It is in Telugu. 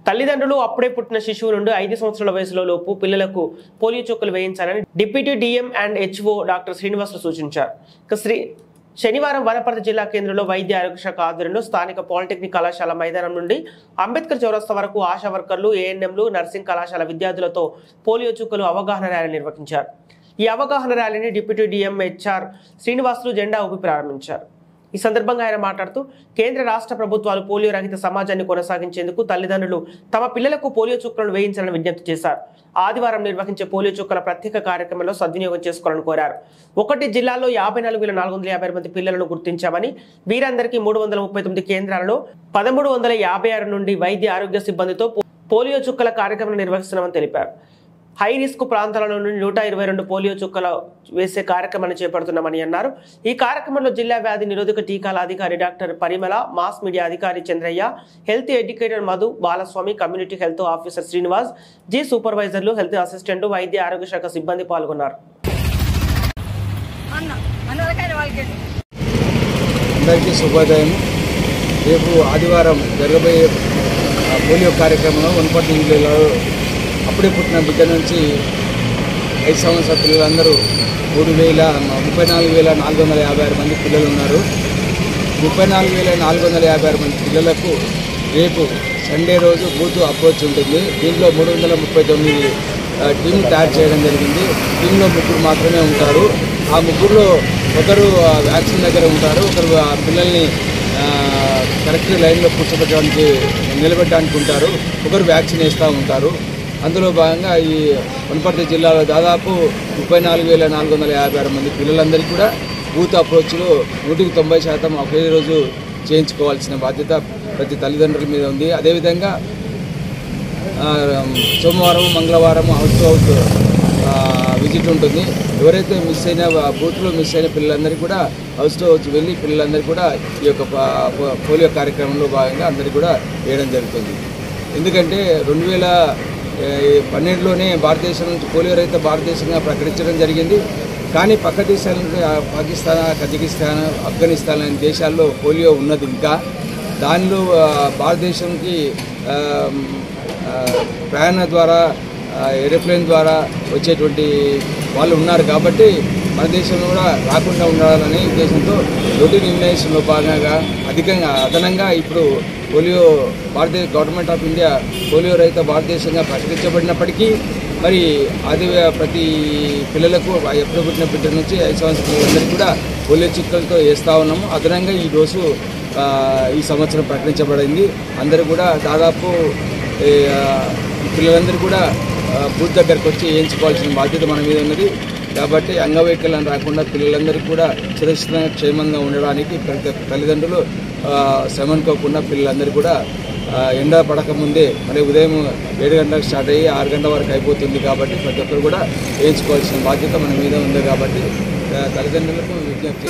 తల్లిదండ్రులు అప్పుడే పుట్టిన శిశువు నుండి 5 సంవత్సరాల వయసులోపు పిల్లలకు పోలియో చుక్కలు వేయించాలని deputy DM and HO doctor Srinivasulu సూచించారు. శనివారం వనపర్తి జిల్లా కేంద్రంలో వైద్య ఆరోగ్య శాఖ ఆధ్వర్యంలో స్థానిక పాలిటెక్నిక్ కళాశాల మైదానం నుండి అంబేద్కర్ చౌరస్తా వరకు ఆశా వర్కర్లు, ఏఎన్ఎంలు, నర్సింగ్ కళాశాల విద్యార్థులతో పోలియో చుక్కలు అవగాహన ర్యాలీ నిర్వహించారు. ఈ అవగాహన ర్యాలీని డిప్యూటీ డిఎం హెచ్ఆర్ శ్రీనివాసులు జెండా ఊపి ప్రారంభించారు. ఈ సందర్భంగా ఆయన మాట్లాడుతూ కేంద్ర రాష్ట్ర ప్రభుత్వాలు పోలియో రహిత సమాజాన్ని కొనసాగించేందుకు తల్లిదండ్రులు తమ పిల్లలకు పోలియో చుక్కలను వేయించాలని విజ్ఞప్తి చేశారు. ఆదివారం నిర్వహించే పోలియో చుక్కల ప్రత్యేక కార్యక్రమంలో సద్వినియోగం చేసుకోవాలని కోరారు. 1 జిల్లాల్లో 54,450 మంది పిల్లలను గుర్తించామని, వీరందరికీ 339 కేంద్రాలలో 1356 నుండి వైద్య ఆరోగ్య సిబ్బందితో పోలియో చుక్కల కార్యక్రమం నిర్వహిస్తున్నామని తెలిపారు. హై రిస్క్ ప్రాంతాల నుండి 122 పోలియో చుక్కలు వేసే కార్యక్రమాన్ని చేపడుతున్నామని అన్నారు. ఈ కార్యక్రమంలో జిల్లా వ్యాధి నిరోధక టీకాల అధికారి డాక్టర్ పరిమళ, మాస్ మీడియా అధికారి Chandraiah, health educator Madhu, Balaswamy, community health officer Srinivas, జీ సూపర్వైజర్లు, హెల్త్ అసిస్టెంట్, వైద్య ఆరోగ్య శాఖ సిబ్బంది పాల్గొన్నారు. అందరికీ శుభోదయం. రేపు ఆదివారం జరగబోయే పోలియో కార్యక్రమంలో వనపర్తి జిల్లాలో అప్పుడే పుట్టిన బిడ్డ నుంచి 5 సంవత్సరాల పిల్లలందరూ 34,456 మంది పిల్లలు ఉన్నారు. 34,456 మంది పిల్లలకు రేపు సండే రోజు బూత్ అప్రోచ్ ఉంటుంది. దీంట్లో 339 టీం తయారు చేయడం జరిగింది. టీంలో 3 మాత్రమే ఉంటారు. ఆ 3లో ఒకరు వ్యాక్సిన్ దగ్గర ఉంటారు, ఒకరు పిల్లల్ని కరెక్ట్ లైన్లో కూర్చోబెట్టడానికి నిలబెట్టడానికి ఉంటారు, ఒకరు వ్యాక్సిన్ వేస్తూ ఉంటారు. అందులో భాగంగా ఈ వనపర్తి జిల్లాలో దాదాపు 34,456 మంది పిల్లలందరికీ కూడా బూత్ అప్రోచ్లో 190% ఒకే రోజు చేయించుకోవాల్సిన బాధ్యత ప్రతి తల్లిదండ్రుల మీద ఉంది. అదేవిధంగా సోమవారం, మంగళవారం హౌస్ టు హౌస్ విజిట్ ఉంటుంది. ఎవరైతే మిస్ అయిన బూత్లో మిస్ అయిన పిల్లలందరికీ కూడా హౌస్ టు హౌస్ వెళ్ళి పిల్లలందరికీ కూడా ఈ యొక్క పోలియో కార్యక్రమంలో భాగంగా అందరికీ కూడా వేయడం జరుగుతుంది. ఎందుకంటే 2012లోనే భారతదేశం నుంచి పోలియో రహిత భారతదేశంగా ప్రకటించడం జరిగింది. కానీ పక్క దేశాలకు పాకిస్తాన్, కజకిస్తాన్, ఆఫ్ఘనిస్తాన్ లాంటి దేశాల్లో పోలియో ఉన్నది. ఇంకా దానిలో భారతదేశంకి ప్రయాణ ద్వారా, ఏరోప్లేన్ ద్వారా వచ్చేటువంటి వాళ్ళు ఉన్నారు. కాబట్టి మన దేశంలో కూడా రాకుండా ఉండాలనే ఉద్దేశంతో రొటీన్ ఇమ్యునైజేషన్లో భాగంగా అదనంగా ఇప్పుడు polio government of India polio రహిత భారతదేశంగా ప్రకటించబడినప్పటికీ మరి అది ప్రతి పిల్లలకు ఎప్పుడు పుట్టిన బిడ్డ నుంచి 5 సంవత్సరాల పిల్లలందరికీ కూడా పోలియో చుక్కలతో వేస్తూ ఉన్నాము. అదనంగా ఈ డోసు ఈ సంవత్సరం ప్రకటించబడింది. అందరూ కూడా దాదాపు పిల్లలందరూ కూడా బూత్ దగ్గరకు వచ్చి వేయించుకోవాల్సిన బాధ్యత మన మీద ఉన్నది. కాబట్టి అంగవైకల్యం రాకుండా పిల్లలందరికీ కూడా సురక్షితంగా క్షేమంగా ఉండడానికి ప్రతి తల్లిదండ్రులు శ్రమనుకోకుండా పిల్లలందరూ కూడా ఎండ పడకముందే మరి ఉదయం 7 గంటలకు స్టార్ట్ అయ్యి 6 గంటల వరకు అయిపోతుంది. కాబట్టి ప్రతి ఒక్కరు కూడా వేయించుకోవాల్సిన బాధ్యత మన మీద ఉంది. కాబట్టి తల్లిదండ్రులకు విజ్ఞప్తి